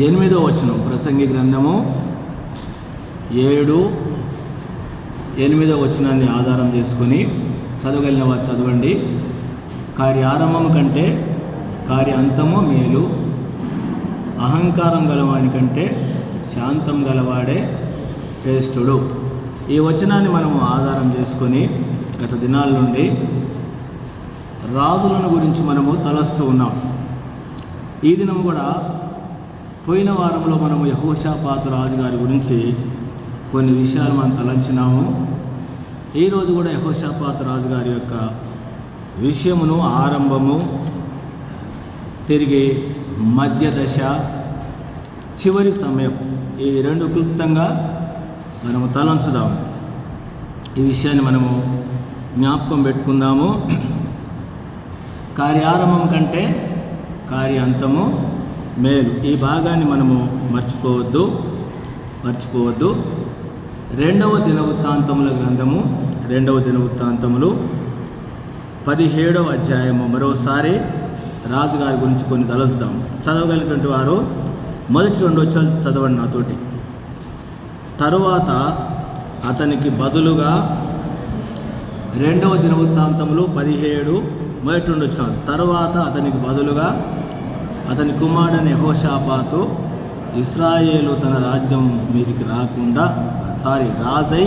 8వ వచనం, ప్రసంగి గ్రంథము 7:8 వచనాన్ని ఆధారం చేసుకొని చదవగలిగిన వారు చదవండి. కార్యారంభము కంటే కార్యాంతము మేలు, అహంకారం గలవాని కంటే శాంతం గలవాడే శ్రేష్ఠుడు. ఈ వచనాన్ని మనము ఆధారం చేసుకొని గత దినాల నుండి రాజులను గురించి మనము తలస్తూ ఉన్నాం. ఈ దినం కూడా పోయిన వారంలో మనము యెహోషాపాతు రాజుగారి గురించి కొన్ని విషయాలు మనం తలంచినాము. ఈరోజు కూడా యెహోషాపాతు రాజుగారి యొక్క విషయమును, ఆరంభము, తిరిగి మధ్య దశ, చివరి సమయం, ఈ రెండు క్లుప్తంగా మనము తలంచుదాము. ఈ విషయాన్ని మనము జ్ఞాపకం పెట్టుకుందాము. కార్యారంభం కంటే కార్యాంతము మేలు. ఈ భాగాన్ని మనము మర్చిపోవద్దు. 2వ దినవృత్తాంతముల గ్రంథము 2వ దినవృత్తాంతములు 17వ అధ్యాయము. మరోసారి రాజుగారి గురించి కొన్ని తలుస్తాం. చదవగలిగినటువంటి వారు మొదటి 2 వచనాలు చదవండి నాతోటి. తరువాత అతనికి బదులుగా 2వ దినవృత్తాంతములు 17 మొదటి 2 వచనాలు. తరువాత అతనికి బదులుగా అతని కుమారుడైన యెహోషాపాతు ఇశ్రాయేలు తన రాజ్యం మీదికి రాకుండా రాజై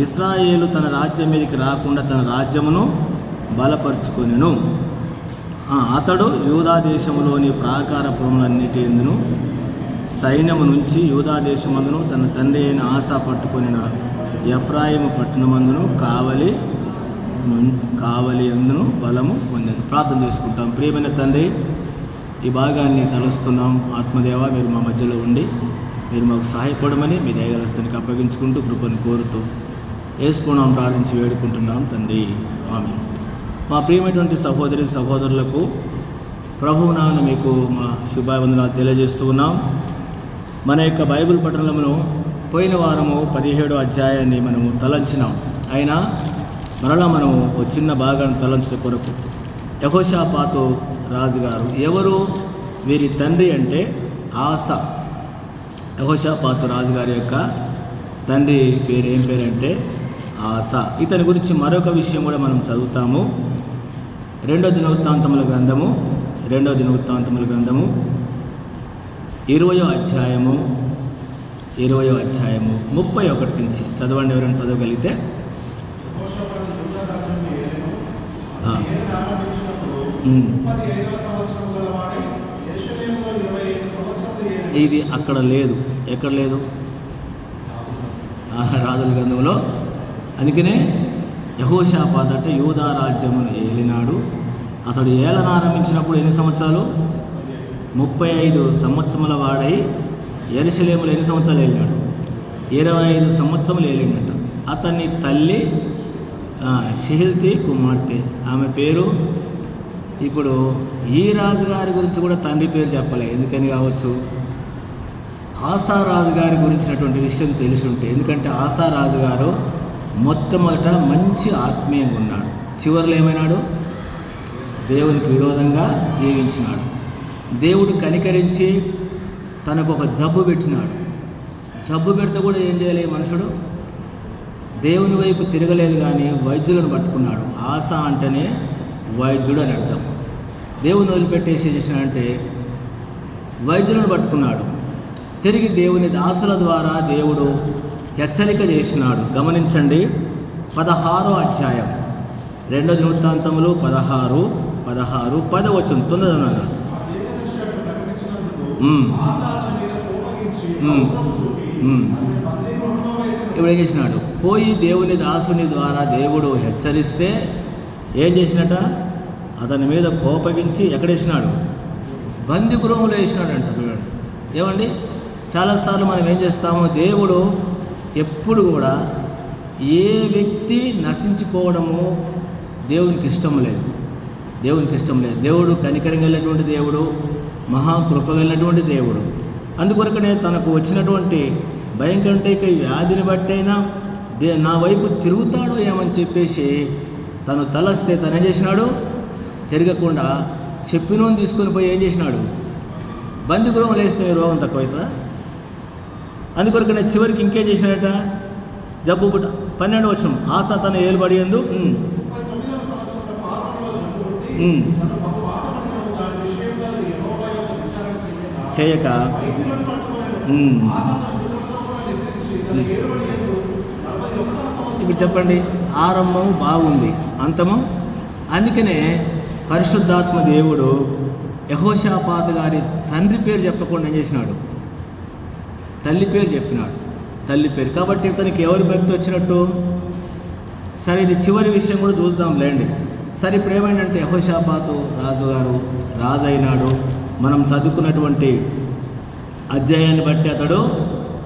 ఇశ్రాయేలు తన రాజ్యం మీదికి రాకుండా తన రాజ్యమును బలపరుచుకొనెను. అతడు యూదా దేశములోని ప్రాకారపురములన్నిటి యందును సైన్యము నుంచి యూదా దేశమందును తన తండ్రి అయిన ఆసా పట్టుకొనిన ఎఫ్రాయిము పట్టణమందును కావలి అందును బలము పొందాను. ప్రార్థన చేసుకుంటాం. ప్రియమైన తండ్రి, ఈ భాగాన్ని తలుస్తున్నాం. ఆత్మదేవ, మీరు మా మధ్యలో ఉండి మీరు మాకు సహాయపడమని మీ దయగలస్తానికి అప్పగించుకుంటూ కృపను కోరుతూ యేసునామం ప్రార్థించి వేడుకుంటున్నాం తండ్రి, ఆమేన్. మా ప్రియమైనటువంటి సహోదరి సహోదరులకు ప్రభువునామమున మీకు మా శుభావందనాలు తెలియజేస్తూ ఉన్నాం. మన యొక్క బైబిల్ పఠనమును పోయిన వారము 17వ అధ్యాయాన్ని మనము తలంచినాం. అయినా మరలా మనము ఒక చిన్న భాగాన్ని తలంచడం కొరకు యెహోషాపాతు రాజుగారు ఎవరు? వీరి తండ్రి అంటే ఆసా. యెహోషాపాతు రాజుగారి యొక్క తండ్రి పేరు ఏం పేరంటే ఆసా. ఇతని గురించి మరొక విషయం కూడా మనం చదువుతాము. 2వ దినవృత్తాంతముల గ్రంథము 20వ అధ్యాయము 31 నుంచి చదవండి. ఎవరైనా చదవగలిగితే. ఇది అక్కడ లేదు. ఎక్కడ లేదు? రాజుల గ్రంథంలో. అందుకనే యెహోషాపాతు అంటే యూదా రాజ్యమును ఏలినాడు. అతడు ఏలన ఆరంభించినప్పుడు ఎన్ని సంవత్సరాలు? 35 సంవత్సరముల వాడై యెరూషలేములో ఎన్ని సంవత్సరాలు ఏలినాడు? 25 సంవత్సరములు ఏలినట. అతని తల్లి షెహల్తి కుమార్తె. ఆమె పేరు ఇప్పుడు ఈ రాజుగారి గురించి కూడా తండ్రి పేరు చెప్పలే. ఎందుకని కావచ్చు? ఆసా రాజుగారి గురించినటువంటి విషయం తెలిసి ఉంటే. ఎందుకంటే ఆసా రాజుగారు మొట్టమొదట మంచి ఆత్మీయంగా ఉన్నాడు. చివరిలో ఏమైనాడు? దేవునికి విరోధంగా జీవించినాడు. దేవుడు కనికరించి తనకు ఒక జబ్బు పెట్టినాడు. జబ్బు పెడితే కూడా ఏం చేయలే మనుషుడు? దేవుని వైపు తిరగలేదు, కానీ వైద్యులను పట్టుకున్నాడు. ఆసా అంటేనే వైద్యుడు అని అర్థం. దేవుని వదిలిపెట్టేసి చేసినాడంటే వైద్యులను పట్టుకున్నాడు. తిరిగి దేవుని దాసుల ద్వారా దేవుడు హెచ్చరిక చేసినాడు. గమనించండి. 16వ అధ్యాయం 2వ దినవృత్తాంతములు 10వ వచనం తొందరగా. ఇప్పుడు ఏం చేసినాడు? పోయి దేవుని దాసుని ద్వారా దేవుడు హెచ్చరిస్తే ఏం చేసినట? అతని మీద కోపగించి ఎక్కడేసినాడు? బందీ గృహంలో వేసినాడు అంట. చూడండి ఏమండి, చాలాసార్లు మనం ఏం చేస్తాము? దేవుడు ఎప్పుడు కూడా ఏ వ్యక్తి నశించిపోవడము దేవునికి ఇష్టం లేదు. దేవుడు కనికరం కలిగినటువంటి దేవుడు, మహాకృప కలిగినటువంటి దేవుడు. అందుకొరకనే తనకు వచ్చినటువంటి భయంకర వ్యాధిని బట్టైనా నా వైపు తిరుగుతాడో ఏమని చెప్పేసి తను తలస్తే తను ఏం చేసినాడు? తిరగకుండా చెప్పినోని తీసుకొని పోయి ఏం చేసినాడు? బంది గృహం లేస్తే రోగం తక్కువవుతుందా? అందుకొరకు నేను చివరికి ఇంకేం చేసినట, జబ్బు పుట్ట 12 వచనం, ఆసా తన ఏలుబడి యందు చేయక ఇప్పుడు చెప్పండి, ఆరంభం బాగుంది, అంతము. అందుకనే పరిశుద్ధాత్మ దేవుడు యెహోషాపాతు గారి తండ్రి పేరు చెప్పకుండా ఏం చేసినాడు, తల్లి పేరు చెప్పినాడు, తల్లి పేరు. కాబట్టి ఇతనికి ఎవరి భక్తి వచ్చినట్టు? సరే, ఇది చివరి విషయం కూడా చూద్దాం లేండి. సరే, ఇప్పుడు ఏమైందంటే యెహోషాపాతు రాజుగారు రాజు అయినాడు. మనం చదువుకున్నటువంటి అధ్యాయాన్ని బట్టి అతడు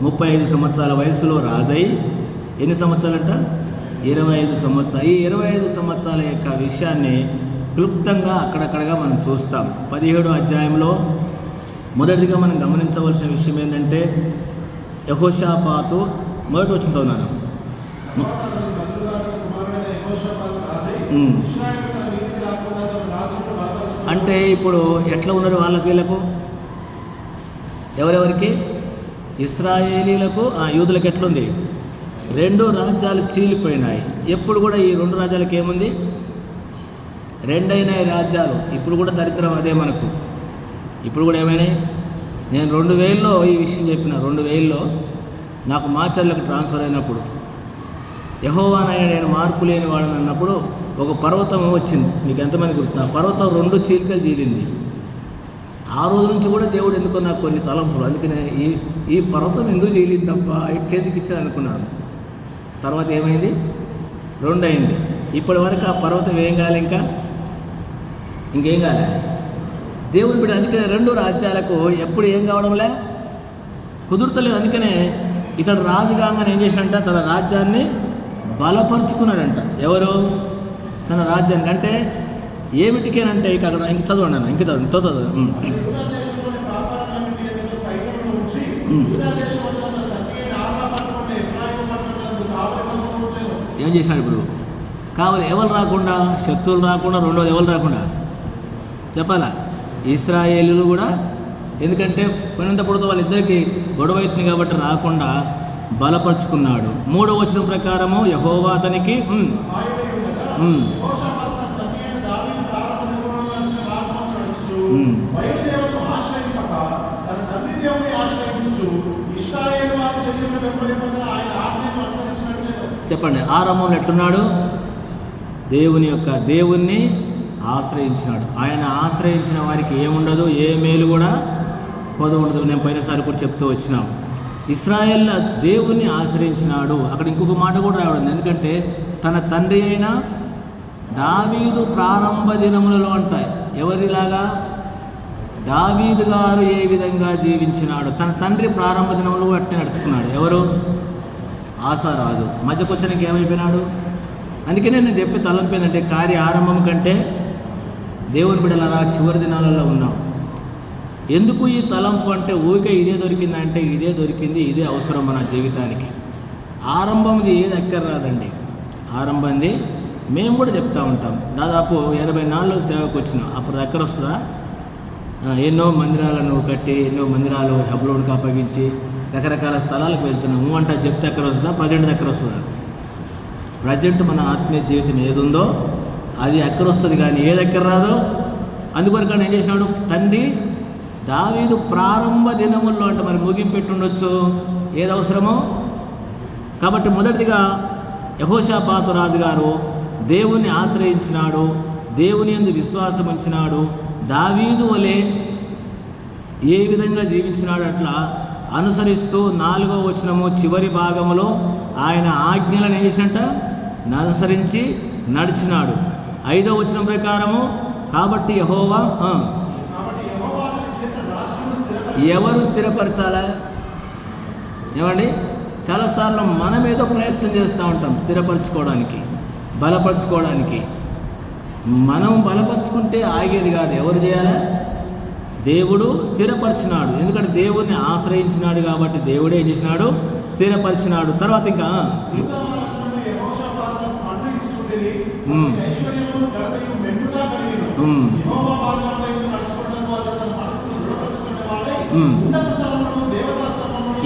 35 సంవత్సరాల వయసులో రాజై, ఎన్ని సంవత్సరాలంట? 25 సంవత్సరాలు. ఈ 25 సంవత్సరాల యొక్క విషయాన్ని క్లుప్తంగా అక్కడక్కడగా మనం చూస్తాం. 17వ అధ్యాయంలో మొదటిగా మనం గమనించవలసిన విషయం ఏంటంటే, యెహోషాపాతు మొదటి వచ్చిన చదువున్నాను. అంటే ఇప్పుడు ఎట్లా ఉన్నారు వాళ్ళకి, వీళ్ళకు, ఎవరెవరికి? ఇశ్రాయేలీలకు, యూదులకు ఎట్లుంది? 2 రాజ్యాలు చీలిపోయినాయి. ఎప్పుడు కూడా ఈ 2 రాజ్యాలకు ఏముంది? 2 అయినాయి రాజ్యాలు. ఇప్పుడు కూడా దరిద్రం అదే మనకు. ఇప్పుడు కూడా ఏమైనాయి? నేను 2000లో ఈ విషయం చెప్పిన. 2000లో నాకు మాచర్లకు ట్రాన్స్ఫర్ అయినప్పుడు, యెహోవానైన నేను మార్పు లేని వాడని అన్నప్పుడు ఒక పర్వతం వచ్చింది. మీకు ఎంతమంది గుర్తు? ఆ పర్వతం 2 చీలికలు చీలింది. ఆ రోజు నుంచి కూడా దేవుడు ఎందుకో నాకు కొన్ని తలంపులు. అందుకనే ఈ పర్వతం ఎందుకు చీలింది తప్ప ఎట్లెందుకు ఇచ్చాను అనుకున్నాను. తర్వాత ఏమైంది? 2 అయింది. ఇప్పటి వరకు ఆ పర్వతం ఏం కాలే, ఇంకేం కాలే. దేవుని బిడ్డ అందుకనే 2 రాజ్యాలకు ఎప్పుడు ఏం కావడంలే, కుదురుతలేదు. అందుకనే ఇతడు రాజుగానే ఏం చేశాడంట, తన రాజ్యాన్ని బలపరుచుకున్నాడంట. ఎవరు? తన రాజ్యానికి. అంటే ఏమిటికేనంటే ఇక అక్కడ ఇంక చదవండి అన్న, ఇంక చదవండి. ఏం చేశాడు ఇప్పుడు? కావాలి ఎవరు రాకుండా, శత్రువులు రాకుండా, రెండోది ఎవరు రాకుండా చెప్పాలా? ఇశ్రాయేలీలు కూడా. ఎందుకంటే పనింత పుడుతూ వాళ్ళిద్దరికీ గొడవ అవుతుంది కాబట్టి రాకుండా బలపరుచుకున్నాడు. 3వ వచనం ప్రకారము యెహోవా అతనికి చెప్పండి, ఆరంభంలో ఎట్లున్నాడు? దేవుణ్ణి ఆశ్రయించినాడు. ఆయన ఆశ్రయించిన వారికి ఏముండదు, ఏ మేలు కూడా కొదవ ఉండదు. నేను పోయినసారి కూడా చెప్తూ వచ్చినాం. ఇశ్రాయేల్ దేవుణ్ణి ఆశ్రయించినాడు. అక్కడ ఇంకొక మాట కూడా రావడం, ఎందుకంటే తన తండ్రి అయిన దావీదు ప్రారంభ దినములలో అంటాయి. ఎవరిలాగా? దావీదు గారు ఏ విధంగా జీవించినాడు, తన తండ్రి ప్రారంభ దినములు అట్టే నడుచుకున్నాడు. ఎవరు? ఆసారాజు. మధ్యకొచ్చడానికి ఏమైపోయినాడు? అందుకనే నేను చెప్పే తలంపు ఏంటంటే, కార్య ఆరంభం కంటే దేవుని బిడ్డలారా చివరి దినాలలో ఉన్నాం. ఎందుకు ఈ తలంపు అంటే, ఊరికే ఇదే దొరికిందంటే ఇదే దొరికింది, ఇదే అవసరం మన జీవితానికి. ఆరంభంది ఏది ఎక్కర రాదండి. ఆరంభంది మేము కూడా చెప్తూ ఉంటాం. దాదాపు 84లో సేవకు వచ్చినాం. అప్పుడు ఎక్కడ వస్తుందా? ఎన్నో మందిరాలను కట్టి, ఎన్నో మందిరాలు హెబ్రోన్కి అప్పగించి రకరకాల స్థలాలకు వెళ్తున్నాము అంటే చెప్తే ఎక్కడ వస్తుందా? ప్రజెంట్ దగ్గర వస్తుందా? ప్రజెంట్ మన ఆత్మీయ జీవితం ఏది ఉందో అది ఎక్కడ వస్తుంది, కానీ ఏది ఎక్కడ రాదో. అందుకొరకు ఏం చేసినాడు? తండ్రి దావీదు ప్రారంభ దినముల్లో అంటే మరి ముగింపెట్టుండొచ్చు, ఏది అవసరమో. కాబట్టి మొదటిదిగా యెహోషాపాతు రాజుగారు దేవుణ్ణి ఆశ్రయించినాడు, దేవుని యందు విశ్వాసం ఉంచినాడు. దావీదు వలె ఏ విధంగా జీవించినాడు అట్లా అనుసరిస్తూ 4వ వచనము చివరి భాగంలో ఆయన ఆజ్ఞలను ఏం చేసినట్ట అనుసరించి నడిచినాడు. 5వ వచనం ప్రకారము కాబట్టి యెహోవా ఎవరు స్థిరపరచాలా? ఏమండి, చాలాసార్లు మనం ఏదో ప్రయత్నం చేస్తూ ఉంటాం స్థిరపరచుకోవడానికి, బలపరచుకోవడానికి. మనం బలపరుచుకుంటే ఆగేది కాదు. ఎవరు చేయాలా? దేవుడు స్థిరపరిచినాడు. ఎందుకంటే దేవుడిని ఆశ్రయించినాడు కాబట్టి దేవుడే ఏం చేసినాడు? స్థిరపరిచినాడు. తర్వాత ఇంకా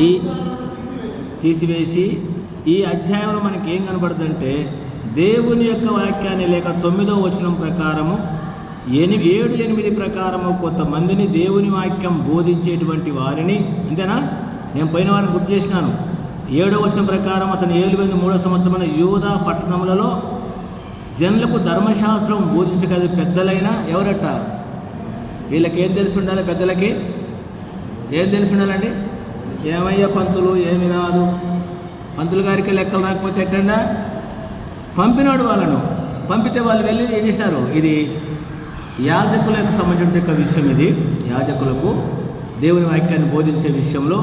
ఈ తీసివేసి ఈ అధ్యాయంలో మనకి ఏం కనబడుతుందంటే దేవుని యొక్క వాక్యాన్ని లేక 9వ వచనం ప్రకారము 7-8 ప్రకారము కొంతమందిని దేవుని వాక్యం బోధించేటువంటి వారిని, అంతేనా? నేను పోయిన వారం గుర్తు చేసినాను. 7వ వచనం ప్రకారం అతను 3వ సంవత్సరమైన యూదా పట్టణములలో జనులకు ధర్మశాస్త్రం బోధించగల పెద్దలైన ఎవరట? వీళ్ళకి ఏం తెలిసి ఉండాలి? పెద్దలకి ఏం తెలిసి ఉండాలండి? ఏమయ్యా పంతులు, ఏమి రాదు, పంతులు గారికి లెక్కలు రాకపోతే ఎట్టండా? పంపినాడు వాళ్ళను. పంపితే వాళ్ళు వెళ్ళి ఏం చేశారు? ఇది యాజకులకు సంబంధించిన విషయం. ఇది యాజకులకు దేవుని వాక్యాన్ని బోధించే విషయంలో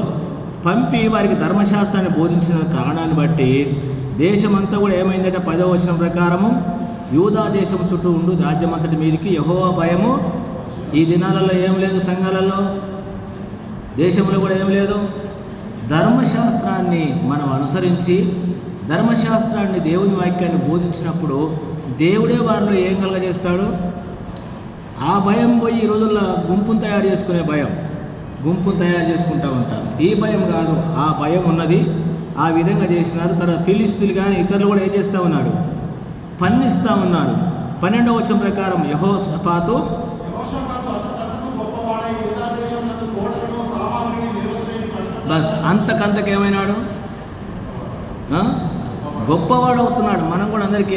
పంపి వారికి ధర్మశాస్త్రాన్ని బోధించిన కారణాన్ని బట్టి దేశమంతా కూడా ఏమైందంటే 10వ వచనం ప్రకారము యూదా దేశం చుట్టూ ఉండు రాజ్యమంతటి మీదకి యెహోవా భయము. ఈ దినాలలో ఏం లేదు, సంఘాలలో దేశంలో కూడా ఏం లేదు. ధర్మశాస్త్రాన్ని మనం అనుసరించి ధర్మశాస్త్రాన్ని దేవుని వాక్యాన్ని బోధించినప్పుడు దేవుడే వారిలో ఏం కలగజేస్తాడు? ఆ భయం పోయి ఈ రోజుల్లో గుంపును తయారు చేసుకునే భయం, గుంపును తయారు చేసుకుంటూ ఉంటారు. ఈ భయం కాదు, ఆ భయం ఉన్నది. ఆ విధంగా చేసినారు. తర్వాత ఫిలిస్తీన్లు కానీ ఇతరులు కూడా ఏం చేస్తూ ఉన్నారు? పన్నిస్తూ ఉన్నారు. 12వ వచనం ప్రకారం యెహోషాపాతు బస్ అంతకంతకేమైనాడు? గొప్పవాడు అవుతున్నాడు. మనం కూడా అందరికీ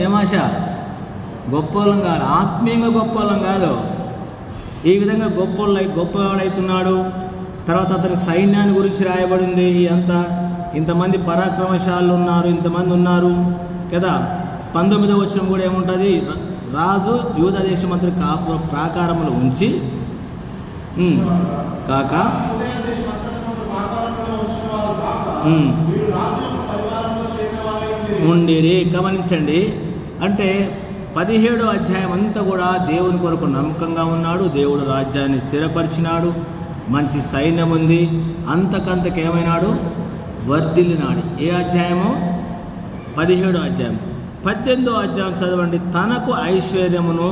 ఏమాశ? గొప్పవాళ్ళం కాదు, ఆత్మీయంగా గొప్పవాళ్ళం కాదు. ఈ విధంగా గొప్పవాడవుతున్నాడు. తర్వాత అతని సైన్యాన్ని గురించి రాయబడింది. ఇంతమంది పరాక్రమశాలు ఉన్నారు, ఇంతమంది ఉన్నారు కదా. 19వ వచనం కూడా ఏముంటుంది? రాజు యూదా దేశం అంతా ప్రాకారములు ఉంచి కాక ఉండిరి. గమనించండి, అంటే 17వ అధ్యాయం అంతా కూడా దేవుని కొరకు నమ్మకంగా ఉన్నాడు. దేవుడు రాజ్యాన్ని స్థిరపరిచినాడు. మంచి సైన్యం ఉంది. అంతకంతకేమైనాడు? వర్ధిల్లినాడు. ఏ అధ్యాయము? 17వ అధ్యాయం. 18వ అధ్యాయం చదవండి. తనకు ఐశ్వర్యమును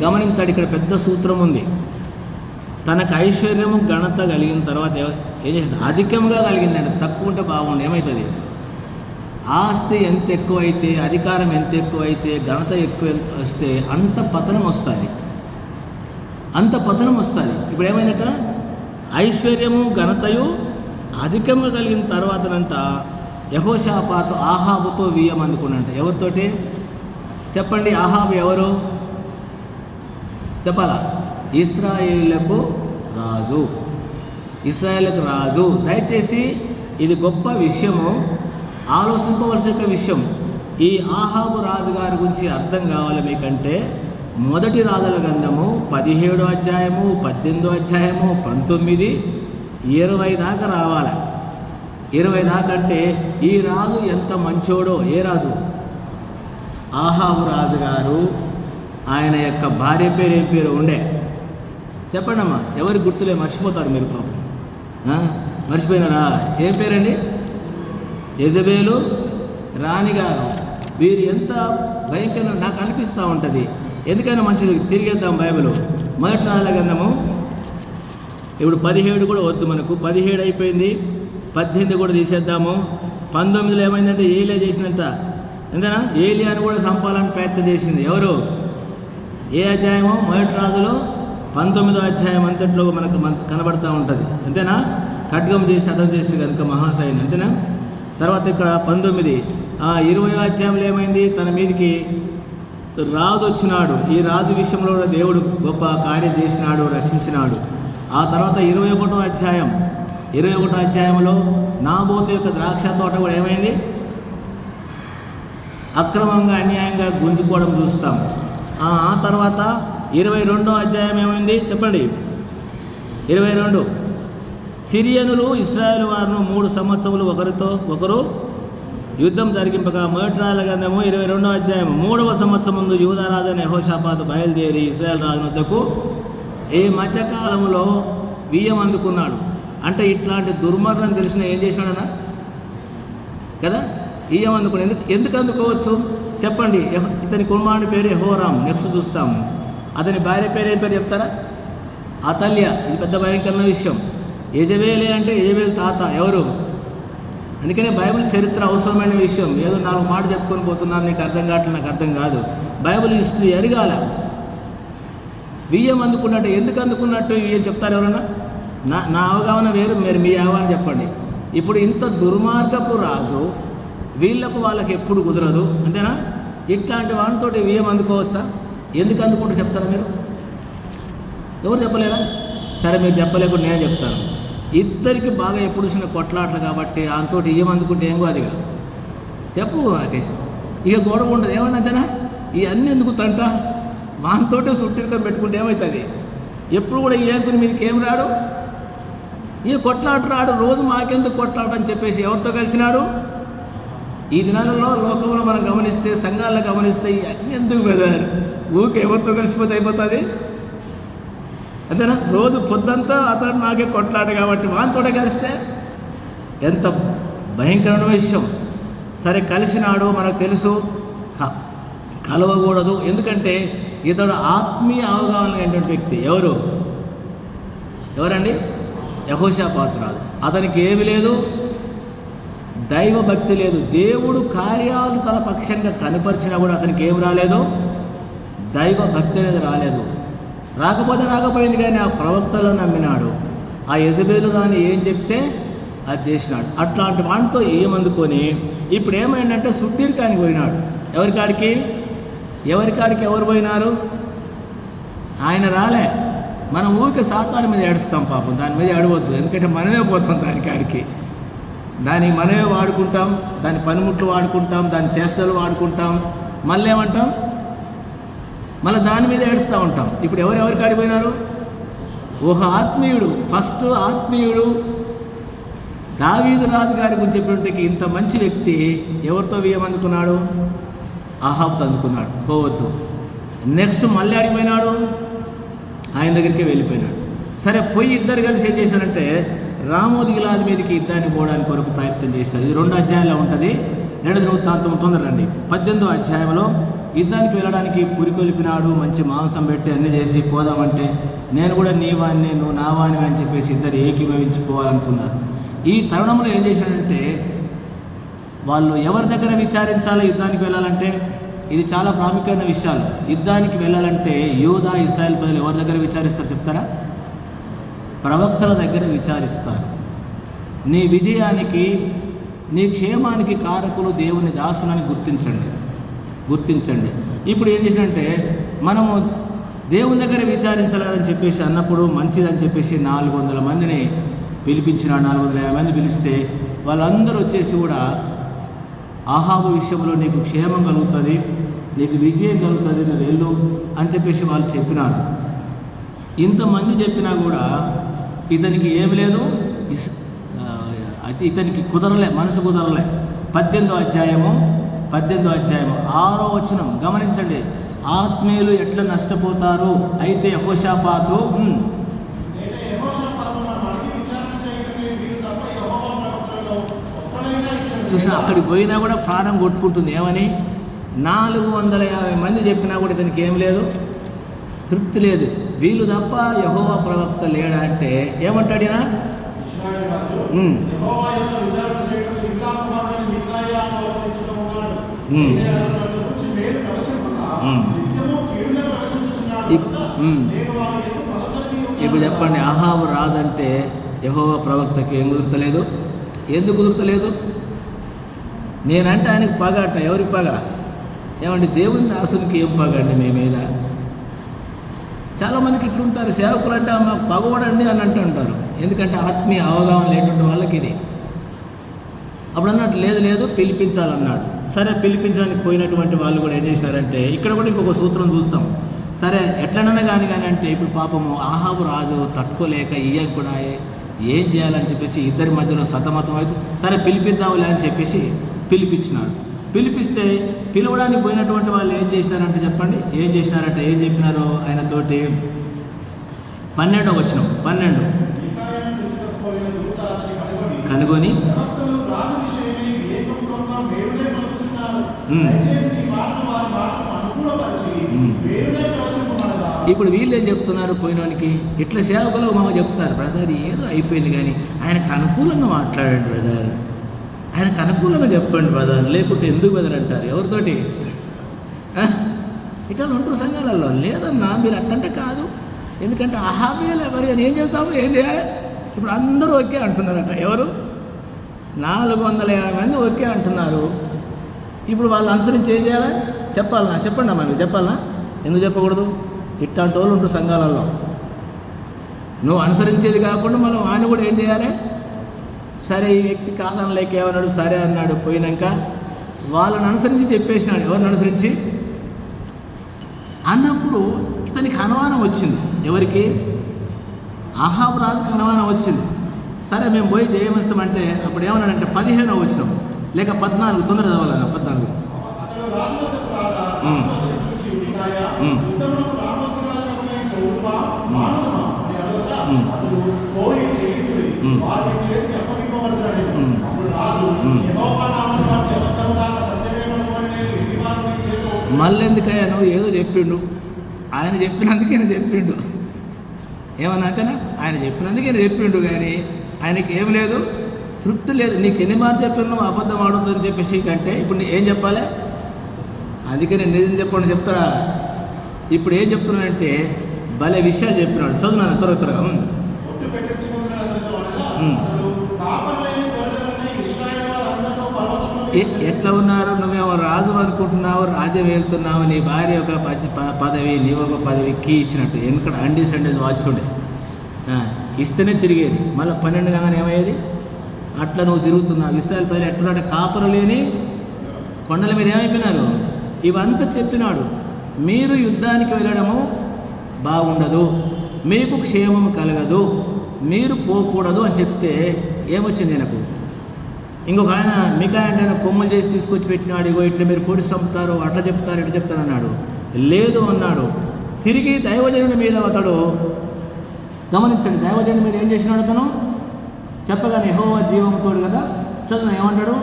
గమనించాడు. ఇక్కడ పెద్ద సూత్రం ఉంది. తనకు ఐశ్వర్యము ఘనత కలిగిన తర్వాత ఏం చేశాడు? అధికంగా కలిగిందండి. తక్కువ ఉంటే బాగుండు. ఏమవుతుంది? ఆస్తి ఎంత ఎక్కువైతే, అధికారం ఎంత ఎక్కువైతే, ఘనత ఎక్కువ వస్తే అంత పతనం వస్తుంది. ఇప్పుడు ఏమైందట? ఐశ్వర్యము ఘనతయు అధికంగా కలిగిన తర్వాతనంట యెహోషాపాతు ఆహాబుతో వియ్యం అందుకున్నంట. ఎవరితోటి చెప్పండి? ఆహాబు ఎవరు చెప్పాలా? ఇశ్రాయేలులకు రాజు. దయచేసి ఇది గొప్ప విషయము, ఆలోచింపవలసిన విషయం. ఈ ఆహాబు రాజుగారి గురించి అర్థం కావాలి మీకంటే మొదటి రాజుల గ్రంథము 17వ అధ్యాయము, 18వ అధ్యాయము, 19, 20 దాకా రావాలి. 20 దాకా అంటే ఈ రాజు ఎంత మంచోడో. ఏ రాజు? ఆహాబు రాజుగారు. ఆయన యొక్క భార్య పేరు ఏం పేరు ఉండే? చెప్పండి అమ్మా. ఎవరికి గుర్తులే? మర్చిపోతారు మీరు పాపం. మర్చిపోయినారా? ఏం పేరండి? యెజబేలు రాణిగారు. వీరు ఎంత భయంకరంగా నాకు అనిపిస్తూ ఉంటుంది. ఎందుకైనా మంచిది తిరిగేద్దాం బైబిల్. మొదటి రాజుల గ్రంథము. ఇప్పుడు 17 కూడా వద్దు మనకు. 17 అయిపోయింది. 18 కూడా తీసేద్దాము. 19లో ఏమైందంటే ఏలియా చేసిందంట. ఎంతనా? ఏలియాను కూడా చంపాలని ప్రయత్నం చేసింది. ఎవరు? ఏ అధ్యాయము? మొదటి రాజులో 19వ అధ్యాయం అంతట్లో మనకు కనబడుతూ ఉంటుంది. అంతేనా? ఖడ్గం చేసి అర్థం చేసి కనుక మహాసైన్. అంతేనా? తర్వాత ఇక్కడ 19, 20వ అధ్యాయంలో ఏమైంది? తన మీదకి రాజు వచ్చినాడు. ఈ రాజు విషయంలో దేవుడు గొప్ప కార్యం చేసినాడు, రక్షించినాడు. ఆ తర్వాత 21వ అధ్యాయంలో నాబోతు యొక్క ద్రాక్ష తోట కూడా ఏమైంది? అక్రమంగా అన్యాయంగా గుంజుకోవడం చూస్తాం. ఆ తర్వాత 22వ అధ్యాయం ఏమైంది చెప్పండి? 22 సిరియనులు ఇశ్రాయేలు వారిని 3 సంవత్సరములు ఒకరితో ఒకరు యుద్ధం జరిగింపగా మొదటి రాజుల గ్రంథము 22వ అధ్యాయం 3వ సంవత్సరం ముందు యూదా రాజు యెహోషాపాతు బయలుదేరి ఇశ్రాయేల్ రాజు వద్దకు ఈ మధ్యకాలంలో వియ్యం అందుకున్నాడు. అంటే ఇట్లాంటి దుర్మార్గం తెలిసిన ఏం చేసినాడనా కదా? వియ్యం అందుకున్నాడు. ఎందుకు అందుకోవచ్చు? చెప్పండి. ఇతని కుమారుని పేరు యెహోరాం. నెక్స్ట్ చూస్తాం. అతని భార్య పేరు ఏం పేరు చెప్తారా? అతల్య. ఇది పెద్ద భయంకరమైన విషయం. యెజబెల్ అంటే యెజబెల్ తాత ఎవరు? అందుకనే బైబిల్ చరిత్ర అవసరమైన విషయం. ఏదో 4 మాటలు చెప్పుకొని పోతున్నాను, నీకు అర్థం కావట్లేదు, నాకు అర్థం కాదు. Bible history ఎరగాల. వియ్యం అందుకున్నట్టు ఎందుకు అందుకున్నట్టు ఏం చెప్తారు ఎవరన్నా? నా అవగాహన వేరు, మీరు మీ అవగాహన చెప్పండి. ఇప్పుడు ఇంత దుర్మార్గపు రాజు, వీళ్ళకు వాళ్ళకి ఎప్పుడు కుదరదు, అంతేనా? ఇట్లాంటి వానితోటి వియ్యం అందుకోవచ్చా? ఎందుకు అందుకుంటూ చెప్తారా మీరు? ఎవరు చెప్పలేరా? సరే, మీరు చెప్పలేకుండా నేను చెప్తాను. ఇద్దరికి బాగా ఎప్పుడు చూసిన కొట్లాటలు కాబట్టి ఆయనతోటి ఇయ్యం అందుకుంటే ఏం కాదుగా. చెప్పు రాకేష్, ఇక గొడవ ఉండదు. ఏమన్నా అంతేనా? ఇవన్నీ ఎందుకు తంట? వానితోటే సుట్టిరికం పెట్టుకుంటే ఏమవుతుంది? ఎప్పుడు కూడా ఈ అంకుని మీదకి ఏం రాడు, ఈ కొట్లాట రాడు. రోజు మాకెందుకు కొట్లాట అని చెప్పేసి ఎవరితో కలిసినాడు? ఈ దినాలలో లోకంలో మనం గమనిస్తే, సంఘాల్లో గమనిస్తే ఇవన్నీ ఎందుకు బెదర్? ఊరికి ఎవరితో కలిసిపోతే అయిపోతుంది, అంతేనా? రోజు పొద్దంతా అతను నాకే కొట్లాట కాబట్టి వానితోటే కలిస్తే ఎంత భయంకరమైన విషయం. సరే, కలిసినాడు, మనకు తెలుసు, కలవకూడదు. ఎందుకంటే ఇతడు ఆత్మీయ అవగాహన లేనటువంటి వ్యక్తి. ఎవరండి? యెహోషాపాతు రాజు. అతనికి ఏమి లేదు, దైవ భక్తి లేదు. దేవుడు కార్యాలు తన పక్షంగా కనపరిచినా కూడా అతనికి ఏం రాలేదు, దైవ భక్తి అనేది రాలేదు. రాకపోయింది, కానీ ఆ ప్రవక్తలను నమ్మినాడు. ఆ యెజబెలు రాని ఏం చెప్తే అది చేసినాడు. అట్లాంటి వాటితో ఏమందుకొని ఇప్పుడు ఏమైందంటే సుట్టిరికానికి పోయినాడు. ఎవరికాడికి ఎవరు పోయినారు? ఆయన రాలే. మనం ఊరికే సాతాను మీద ఏడుస్తాం, పాపం దాని మీద ఏడవద్దు. ఎందుకంటే మనమే పోతాం దానికి మనమే వాడుకుంటాం, దాని పనిముట్లు వాడుకుంటాం, దాని చేష్టలు వాడుకుంటాం, మళ్ళీ ఏమంటాం, మళ్ళీ దాని మీద ఏడుస్తూ ఉంటాం. ఇప్పుడు ఎవరెవరికి ఆడిపోయినారు? ఒక ఆత్మీయుడు, ఫస్ట్ ఆత్మీయుడు దావీదు రాజు గారి గురించి చెప్పినట్టుకి ఇంత మంచి వ్యక్తి ఎవరితో వియ్యం అందుకున్నాడు? అహాబుతో అందుకున్నాడు. పోవద్దు. నెక్స్ట్ మళ్ళీ ఆడిపోయినాడు, ఆయన దగ్గరికి వెళ్ళిపోయినాడు. సరే, పోయి ఇద్దరు కలిసి ఏం చేశారంటే రామోదిగిలాది మీదకి యుద్ధానికి పోవడానికి కొరకు ప్రయత్నం చేశారు. ఇది 2 అధ్యాయాల్లో ఉంటుంది. 2 వృత్తాంతం తొందరండి. 18వ అధ్యాయంలో యుద్ధానికి వెళ్ళడానికి పురికొలిపినాడు. మంచి మాంసం పెట్టి అన్నీ చేసి పోదామంటే నేను కూడా నీ వాడిని, నువ్వు నా వాడిని అని చెప్పేసి ఇద్దరు ఏకీభవించిపోవాలనుకున్నారు. ఈ తరుణంలో ఏం చేశాడంటే వాళ్ళు ఎవరి దగ్గర విచారించాలో యుద్ధానికి వెళ్ళాలంటే, ఇది చాలా ప్రాముఖ్యమైన విషయాలు. యుద్ధానికి వెళ్ళాలంటే యూదా, ఇశ్రాయేలు ప్రజలు ఎవరి దగ్గర విచారిస్తారు చెప్తారా? ప్రవక్తల దగ్గర విచారిస్తారు. నీ విజయానికి, నీ క్షేమానికి కారకులు దేవుని దాసులని గుర్తించండి. ఇప్పుడు ఏం చేసినంటే మనము దేవుని దగ్గర విచారించాలని చెప్పేసి అన్నప్పుడు మంచిదని చెప్పేసి 400 మందిని పిలిపించిన 450 మంది పిలిస్తే వాళ్ళందరూ వచ్చేసి కూడా ఆహాబు విషయంలో నీకు క్షేమం కలుగుతుంది, నీకు విజయం కలుగుతుంది, నువ్వు వెళ్ళు అని చెప్పేసి వాళ్ళు చెప్పినారు. ఇంతమంది చెప్పినా కూడా ఇతనికి ఏమి లేదు, ఇతనికి కుదరలే, మనసు కుదరలే. 18వ అధ్యాయము 6వ వచనం గమనించండి. ఆత్మీయులు ఎట్లా నష్టపోతారు? అయితే యెహోషాపాతు చూసిన అక్కడికి పోయినా కూడా ప్రాణం కొట్టుకుంటుంది. ఏమని? 450 మంది చెప్పినా కూడా ఇతనికి ఏం లేదు, తృప్తి లేదు. వీళ్ళు తప్ప యెహోవా ప్రవక్త లేడా అంటే ఏమంటాడు ఈయన? ఇప్పుడు చెప్పండి, అహాబు రాదంటే యెహోవా ప్రవక్తకి ఏం కుదురుతలేదు? ఎందుకు కుదురుతలేదు? నేనంటే ఆయనకు పగ అట. ఎవరికి పగ? ఏమంటే దేవుని దాసునికి ఏం పగ అండి మీ మీద? చాలామందికి ఇట్లుంటారు, సేవకులు అంటే మాకు పగవడండి అని అంటుంటారు. ఎందుకంటే ఆత్మీయ అవగాహన లేనటువంటి వాళ్ళకి ఇది. అప్పుడు అన్నట్టు లేదు పిలిపించాలన్నాడు. సరే, పిలిపించడానికి పోయినటువంటి వాళ్ళు కూడా ఏం చేశారంటే ఇక్కడ కూడా ఇంకొక సూత్రం చూస్తాం. సరే, ఎట్లనన్నా కానీ అంటే ఇప్పుడు పాపము అహాబు రాజు తట్టుకోలేక ఈయన కూడా ఏం చేయాలని చెప్పేసి ఇద్దరి మధ్యలో సతమతం అయితే సరే పిలిపిద్దాంలే అని చెప్పేసి పిలిపించినాడు. పిలిపిస్తే పిలవడానికి పోయినటువంటి వాళ్ళు ఏం చేశారంటే చెప్పండి, ఏం చెప్పినారో ఆయనతోటి 12వ వచనం 12 కనుగొని ఇప్పుడు వీళ్ళు ఏం చెప్తున్నారు? పోయినోనికి ఇట్లా సేవకులు మామ చెప్తారు, బ్రదర్ ఏదో అయిపోయింది కానీ ఆయనకు అనుకూలంగా మాట్లాడండి బ్రదర్, ఆయనకు అనుకూలంగా చెప్పండి బ్రదర్, లేకుంటే ఎందుకు బ్రదర్ అంటారు. ఎవరితోటి? ఇట్లా ఉంటారు సంఘాలలో. లేదన్నా మీరు అట్టంటే కాదు, ఎందుకంటే అహాబీలు ఎవరు అని ఏం చేస్తాము, ఏం చేయాలి? ఇప్పుడు అందరూ ఓకే అంటున్నారట. ఎవరు? 450 మంది ఓకే అంటున్నారు. ఇప్పుడు వాళ్ళు అనుసరించి ఏం చేయాలి? చెప్పాలన్నా? చెప్పండి అమ్మా, మీరు చెప్పాలన్నా? ఎందుకు చెప్పకూడదు? ఇట్లాంటి వాళ్ళు ఉంటారు సంఘాలలో. నువ్వు అనుసరించేది కాకుండా మనం ఆయన కూడా ఏం చేయాలి? సరే ఈ వ్యక్తి కాదనలేక ఏమన్నాడు, సరే అన్నాడు. పోయినాక వాళ్ళని అనుసరించి చెప్పేసినాడు. ఎవరిని అనుసరించి అన్నప్పుడు ఇతనికి అనుమానం వచ్చింది. ఎవరికి? అహాబు రాజుకి అనుమానం వచ్చింది. సరే మేము పోయి జయమిస్తామంటే అప్పుడు ఏమన్నాడంటే 15వ వచనం లేక 14, తొందర చదవాలన్నా 14. మళ్ళీ ఎందుకయ్యా నువ్వు ఏదో చెప్పిండు, ఆయన చెప్పినందుకే చెప్పిండు. ఏమన్నా అంతేనా? ఆయన చెప్పినందుకే చెప్పిండు, కానీ ఆయనకి ఏం లేదు, తృప్తి లేదు. నీకు ఎన్ని మార్లు చెప్పాను నువ్వు అబద్ధం ఆడుతుందని చెప్పేసి కంటే ఇప్పుడు నీ ఏం చెప్పాలి? అందుకే నేను నిజం చెప్పండి చెప్తారా. ఇప్పుడు ఏం చెప్తున్నానంటే భలే విషయాలు చెప్పినాడు. చదువున్నాను త్వరగా. ఎట్లా ఉన్నారు? నువ్వేమో రాజు అనుకుంటున్నావు, రాజ్యం వెళ్తున్నావు, నీ భార్య ఒక పదవి, నీవు ఒక పదవికి ఇచ్చినట్టు. ఎందుకంటే అండీస్ వాచ్ ఉండే ఇస్తేనే తిరిగేది, మళ్ళీ 12 కాగానే ఏమయ్యేది? అట్లా నువ్వు తిరుగుతున్నావు. ఇస్రాయేల్ ప్రజలు ఎట్లున్నాడు? కాపురు లేని కొండల మీద ఏమైపోయినారు? ఇవంతా చెప్పినాడు. మీరు యుద్ధానికి వెళ్ళడము బాగుండదు, మీకు క్షేమం కలగదు, మీరు పోకూడదు అని చెప్తే ఏమొచ్చింది నాకు? ఇంకొక ఆయన మికా అంటే కొమ్ములు చేసి తీసుకొచ్చి పెట్టినాడు. ఇగో ఇట్లా మీరు పొడి చంపుతారు, అట్లా చెప్తారు, ఇట్లా చెప్తారు అన్నాడు. లేదు అన్నాడు. తిరిగి దైవజనుడి మీద అతడు గమనించండి. దైవజనుడి మీద ఏం చేసినాడు అతను? చెప్పగానే యెహోవా జీవంతో కదా. చదువు ఏమంటాడు?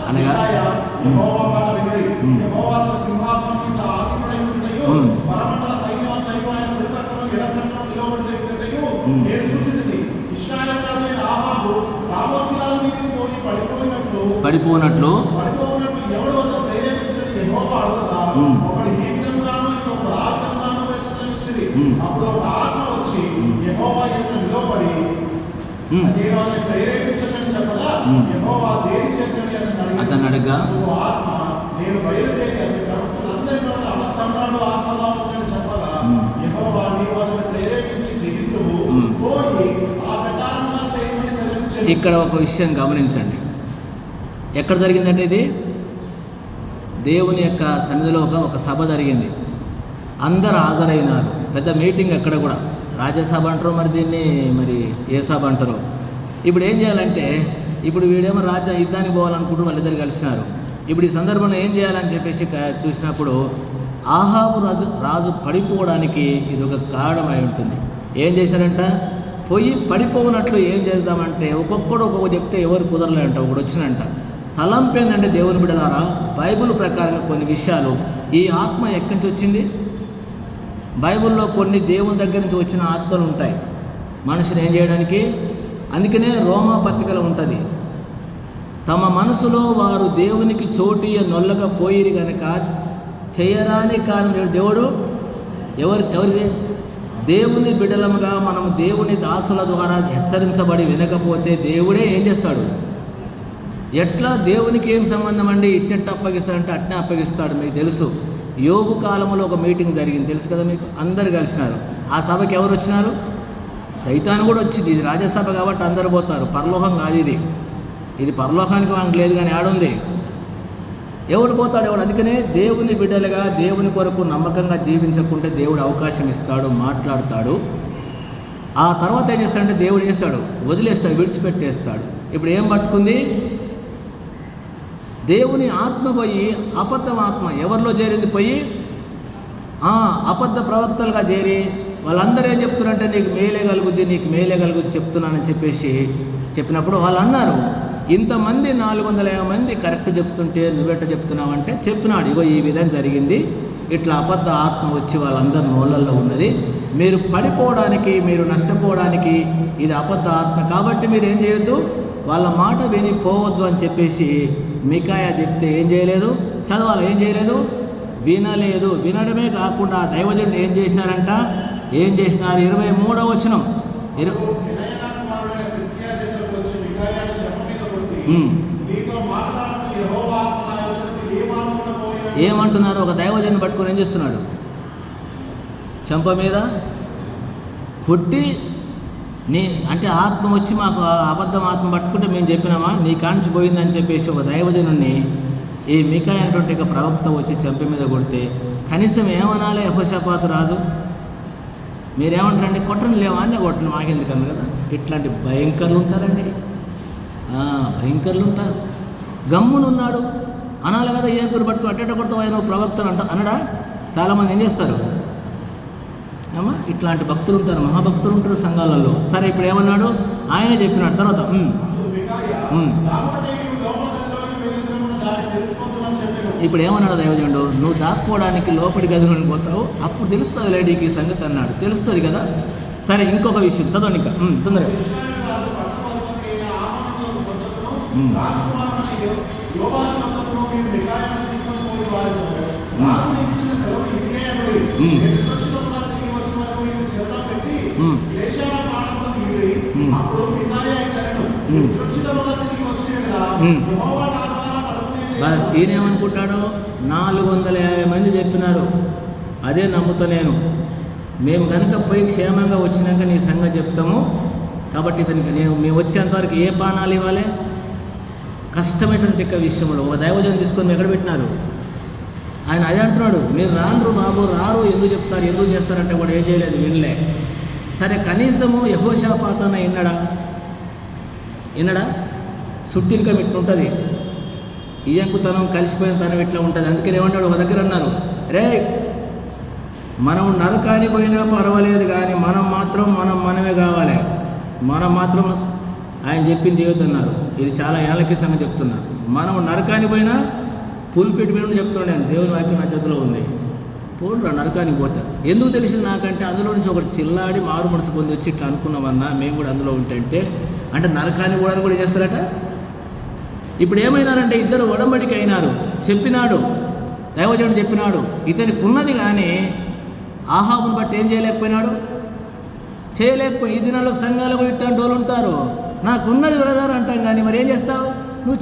అనగా పడిపోనట్లు అతను అడగా ఇక్కడ ఒక విషయం గమనించండి. ఎక్కడ జరిగిందంటే ఇది దేవుని యొక్క సన్నిధిలో ఒక సభ జరిగింది. అందరు హాజరైనారు. పెద్ద మీటింగ్ ఎక్కడ కూడా. రాజ్యసభ అంటారు, మరి దీన్ని మరి ఏ సభ అంటారు. ఇప్పుడు ఏం చేయాలంటే ఇప్పుడు వీడేమో యుద్ధానికి పోవాలనుకుంటూ వాళ్ళిద్దరు కలిసినారు. ఇప్పుడు ఈ సందర్భంలో ఏం చేయాలని చెప్పేసి చూసినప్పుడు ఆహాబు రాజు పడిపోవడానికి ఇది ఒక కారణమై ఉంటుంది. ఏం చేశారంట? పోయి పడిపోవునట్లు ఏం చేద్దామంటే ఒక్కొక్కడు ఒక్కొక్క చెప్తే ఎవరు కుదరలేంట. ఒకడు వచ్చినంట. తలంపు ఏంటంటే దేవుని బిడ్డలారా, బైబిల్ ప్రకారంగా కొన్ని విషయాలు, ఈ ఆత్మ ఎక్కడి నుంచి వచ్చింది? బైబిల్లో కొన్ని దేవుని దగ్గర నుంచి వచ్చిన ఆత్మలు ఉంటాయి మనిషిని ఏం చేయడానికి. అందుకనే రోమా పత్రికలో ఉంటుంది, తమ మనసులో వారు దేవునికి చోటియ నొల్లకపోయిరి కనుక చేయరాని కారణం దేవుడు ఎవరిది? దేవుని బిడ్డలముగా మనము దేవుని దాసుల ద్వారా హెచ్చరించబడి వినకపోతే దేవుడే ఏం చేస్తాడు? ఎట్లా దేవునికి ఏం సంబంధం అండి? ఇట్టెట్ట అప్పగిస్తాడంటే అట్నే అప్పగిస్తాడు. మీకు తెలుసు, యోబు కాలంలో ఒక మీటింగ్ జరిగింది, తెలుసు కదా మీకు. అందరు కలిసినారు. ఆ సభకి ఎవరు వచ్చినారు? సైతాను కూడా వచ్చింది. ఇది రాజ్యసభ కాబట్టి అందరు పోతారు. పరలోకం కాదు ఇది. ఇది పరలోకానికి వానికి లేదు, కానీ ఆడుంది. ఎవడు పోతాడు? ఎవడు? అందుకనే దేవుని బిడ్డలుగా దేవుని కొరకు నమ్మకంగా జీవించకుంటే దేవుడు అవకాశం ఇస్తాడు, మాట్లాడతాడు. ఆ తర్వాత ఏం చేస్తాడంటే దేవుడు చేస్తాడు, వదిలేస్తాడు, విడిచిపెట్టేస్తాడు. ఇప్పుడు ఏం పట్టుకుంది? దేవుని ఆత్మ పోయి అబద్ధం ఆత్మ ఎవరిలో చేరింది పోయి అబద్ధ ప్రవక్తలుగా చేరి వాళ్ళందరూ ఏం చెప్తున్నారంటే నీకు మేలే కలుగుద్ది చెప్తున్నానని చెప్పినప్పుడు వాళ్ళు అన్నారు, ఇంతమంది 450 మంది కరెక్ట్ చెప్తుంటే నువ్వెట్ట చెప్తున్నావంటే చెప్పినాడు, ఇగో ఈ విధంగా జరిగింది, ఇట్లా అబద్ధ ఆత్మ వచ్చి వాళ్ళందరి నోళ్ళల్లో ఉన్నది, మీరు పడిపోవడానికి మీరు నష్టపోవడానికి ఇది అబద్ధ ఆత్మ, కాబట్టి మీరు ఏం చేయొద్దు, వాళ్ళ మాట విని పోవద్దు అని చెప్పేసి మికాయా చెప్తే ఏం చేయలేదు, చదవాలి, ఏం చేయలేదు, వినలేదు. వినడమే కాకుండా దైవజనుడు ఏం చేసినారంట, 23వ వచనం ఏమంటున్నారు, ఒక దైవజనుడు పట్టుకొని ఏం చేస్తున్నాడు, చెంప మీద కొట్టి అంటే ఆత్మ వచ్చి మాకు అబద్ధం ఆత్మ పట్టుకుంటే మేము చెప్పినామా నీ కాంచి పోయిందని చెప్పేసి ఒక దైవజనుడిని ఈ మికాయా అనేటువంటి ఒక ప్రవక్త వచ్చి చెంప మీద కొడితే కనీసం ఏమనాలి యెహోషాపాతు రాజు, మీరేమంటారండి, కొట్టను లేవా అని కొట్టను మాకెందుకన్నా కదా. ఇట్లాంటి భయంకరులు ఉంటారండి, భయంకరులు ఉంటారు. గమ్మునున్నాడు అనాలి కదా, ఏం పేరు పట్టుకుని అట్టేట కొడతావు ఆయన ప్రవక్తను అనడా. చాలామంది ఏం చేస్తారు, ఇట్లాంటి భక్తులు ఉంటారు, మహాభక్తులు ఉంటారు సంఘాలలో. సరే ఇప్పుడు ఏమన్నాడు, ఆయన చెప్పినాడు. తర్వాత ఇప్పుడు ఏమన్నాడు దైవజనుడు, నువ్వు దాక్కోవడానికి లోపలి గదిలోకి పోతావు, అప్పుడు తెలుస్తుంది లేడీకి సంగతి అన్నాడు. తెలుస్తుంది కదా. సరే ఇంకొక విషయం చదవండి ఇంకా తొందరగా. బస్ ఈయనేమనుకుంటాడు, 450 మంది చెప్పినారు, అదే నమ్ముతా నేను, మేము కనుక పోయి క్షేమంగా వచ్చినాక నీ సంగతి చెప్తాము, కాబట్టి ఇతనికి మేము వచ్చేంతవరకు ఏ పానాలు ఇవ్వాలి, కష్టమైనటువంటి విషయంలో ఒక దైవజనం తీసుకొని ఎక్కడ పెట్టినారు. ఆయన అదే అంటున్నాడు, మీరు రాను బాబు రారు, ఎందుకు చెప్తారు ఎందుకు చేస్తారంటే కూడా ఏం చేయలేదు, వినలే. సరే కనీసము యెహోషాపాతన వినడా సుట్టిరికం ఇట్లుంటుంది, ఇయంకుతనం కలిసిపోయిన తనం ఇట్లా ఉంటుంది. అందుకని ఏమన్నాడు, ఒక దగ్గర అన్నారు, రే మనం నరకానికి పోయినా పర్వాలేదు కానీ మనమే కావాలి, మనం మాత్రం ఆయన చెప్పింది చేయొద్దన్నారు. ఇది చాలా ఏళ్ళకి సంగతి చెప్తున్నా. మనం నరకానికి పోయినా పులిపెట్టి మీద చెప్తున్నాను నేను, దేవుని వాక్యం నా చేతిలో ఉంది, పోడురా నరకానికి పోతారు. ఎందుకు తెలిసింది నాకంటే అందులో నుంచి ఒకటి చిల్లాడి మారు మనసు పొంది వచ్చి ఇట్లా అనుకున్నామన్నా మేము కూడా అందులో ఉంటే అంటే నరకానికి కూడా చేస్తారట. ఇప్పుడు ఏమైనారంటే ఇద్దరు ఒడంబడికి అయినారు. చెప్పినాడు దైవజనుడు చెప్పినాడు, ఇతనికి ఉన్నది కానీ ఆహాబుని బట్టి ఏం చేయలేకపోయినాడు, ఈ దినాల్లో సంఘాలు కూడా ఇట్లాంటి వాళ్ళు ఉంటారు, నాకున్నది బ్రదర్ అంటాం కానీ మరి ఏం చేస్తావు, నువ్వు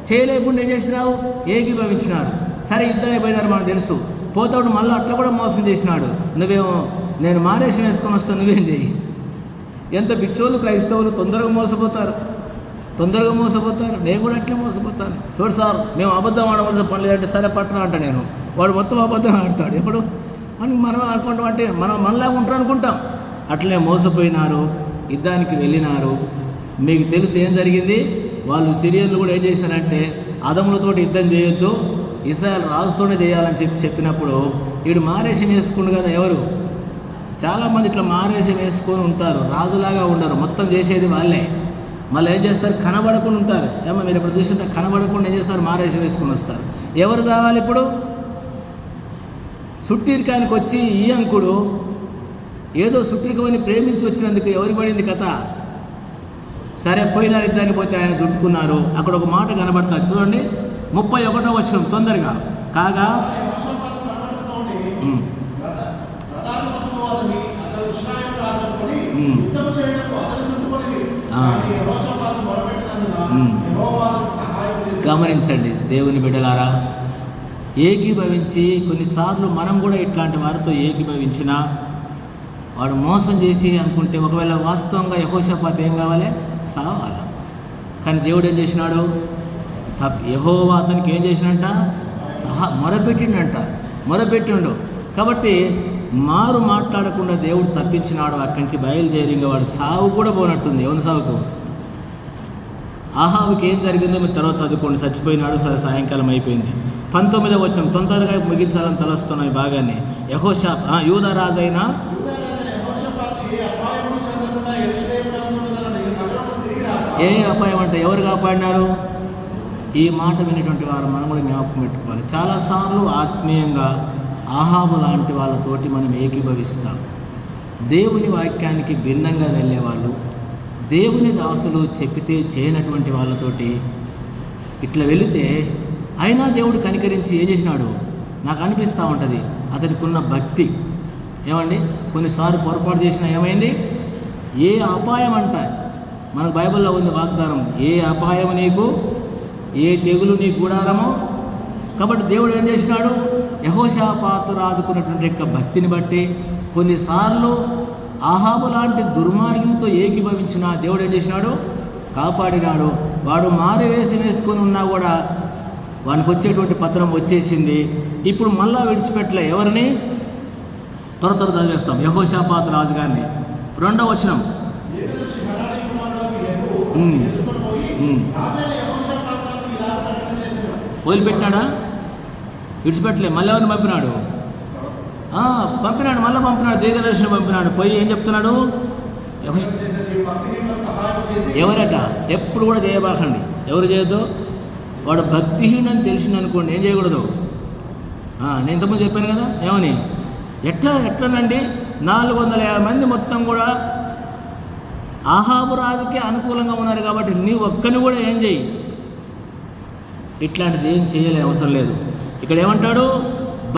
చేయలేకుండా ఏం చేసినావు, ఏకీభవించినాడు. సరే ఇద్దరే పోయినారు మనకు తెలుసు, పోతాడు మళ్ళీ అట్లా కూడా మోసం చేసినాడు. నువ్వేమో నేను మారేషం వేసుకొని వస్తాను, నువ్వేం చెయ్యి. ఎంత పిచ్చోళ్ళు క్రైస్తవులు తొందరగా మోసపోతారు. నేను కూడా అట్లే మోసపోతాను. చూడు సార్ మేము అబద్ధం ఆడవలసిన పని లేదంటే సరే పట్టణ అంట నేను, వాడు మొత్తం అబద్ధం ఆడతాడు. ఎప్పుడు మనం అనుకుంటాం అంటే మనం మనలాగా ఉంటారు అనుకుంటాం. అట్లనే మోసపోయినారు, యుద్ధానికి వెళ్ళినారు. మీకు తెలుసు ఏం జరిగింది, వాళ్ళు సిరియన్లు కూడా ఏం చేశారంటే అదములతోటి యుద్ధం చేయొద్దు, ఇశ్రాయేలు రాజుతోనే చేయాలని చెప్పినప్పుడు వీడు మారేషం వేసుకుండు కదా. ఎవరు చాలామంది ఇట్లా మారేషం వేసుకొని ఉంటారు, రాజులాగా ఉండరు, మొత్తం చేసేది వాళ్ళే. మళ్ళీ ఏం చేస్తారు, కనబడకుండా ఉంటారు. ఏమో మీరు ఇప్పుడు చూస్తుంటే కనబడకుండా ఏం చేస్తారు, మారేషం వేసుకొని వస్తారు. ఎవరు కావాలి ఇప్పుడు, సుట్టిరికానికి వచ్చి ఈ అంకుడు ఏదో సుట్టిరికమని ప్రేమించి వచ్చినందుకు ఎవరికి పడింది కథ. సరే పోయినారు, యుద్ధానికి పోతే ఆయన చుట్టుకున్నారు. అక్కడ ఒక మాట కనబడతారు చూడండి, 31వ వచనం తొందరగా. కాగా గమనించండి దేవుని బిడ్డలారా, ఏకీభవించి కొన్నిసార్లు మనం కూడా ఇట్లాంటి వారితో ఏకీభవించినా వాడు మోసం చేసి అనుకుంటే ఒకవేళ వాస్తవంగా యెహోషాపాతు ఏం కావాలి, సావాల. కానీ దేవుడు ఏం చేసినాడు, యెహోవా అతనికి ఏం చేసినంట, మొరపెట్టిండు. కాబట్టి మారు మాట్లాడకుండా దేవుడు తప్పించినాడు. అక్కడి నుంచి బయలుదేరి వాడు సాగు కూడా పోనట్టుంది. ఎవరి సాగుకు, ఆహాబుకి ఏం జరిగిందో మీరు తర్వాత చదువుకోండి. చచ్చిపోయినాడు, సాయంకాలం అయిపోయింది. 19వ వచనం తొందరగా ముగించాలని తలస్తున్నాం ఈ భాగాన్ని. యూదా రాజైన ఏ అపాయం అంటే ఎవరు కాపాడినారు? ఈ మాట వినేటువంటి వారు మనం కూడా జ్ఞాపకం పెట్టుకోవాలి. చాలాసార్లు ఆత్మీయంగా ఆహాబు లాంటి వాళ్ళతోటి మనం ఏకీభవిస్తాం. దేవుని వాక్యానికి భిన్నంగా వెళ్ళేవాళ్ళు, దేవుని దాసులు చెప్పితే చేయనటువంటి వాళ్ళతోటి ఇట్లా వెళితే అయినా దేవుడు కనికరించి ఏం చేసినాడు నాకు అనిపిస్తూ ఉంటుంది. అతనికి ఉన్న భక్తి ఏమండి, కొన్నిసార్లు పొరపాటు చేసినా ఏమైంది? ఏ అపాయం అంట, మనకు బైబిల్లో ఉంది వాగ్దానం, ఏ అపాయం నీకు, ఏ తెగులు నీ గుడారము. కాబట్టి దేవుడు ఏం చేసినాడు? యెహోషాపాతు రాజుకున్నటువంటి యొక్క భక్తిని బట్టి కొన్నిసార్లు ఆహాబు లాంటి దుర్మార్గంతో ఏకీభవించిన దేవుడు ఏం చేసినాడు? కాపాడినాడు. వాడు మారు వేసుకొని ఉన్నా కూడా వానికి వచ్చేటువంటి పత్రం వచ్చేసింది. ఇప్పుడు మళ్ళా విడిచిపెట్టలే. ఎవరిని? త్వర చదివేస్తాం. యెహోషాపాతు రాజు గారిని. 2వ వచనం. వదిలిపెట్టినాడా? విడిచిపెట్టలే. మళ్ళీ ఎవరిని పంపినాడు? మళ్ళీ పంపినాడు. దీర్ఘదర్శనం పంపినాడు. పోయి ఏం చెప్తున్నాడు? ఎవరట? ఎప్పుడు కూడా చేయబాకండి. ఎవరు చేయొద్దు? వాడు భక్తిహీనని తెలిసిందనుకోండి, ఏం చేయకూడదు? నేను ఇంతకుముందు చెప్పాను కదా, ఏమని? ఎట్లనండి 450 మంది మొత్తం కూడా ఆహాబు రాజుకి అనుకూలంగా ఉన్నారు కాబట్టి నీ ఒక్కని కూడా ఏం చేయి, ఇట్లాంటిది ఏం చేయలే అవసరం లేదు. ఇక్కడ ఏమంటాడు?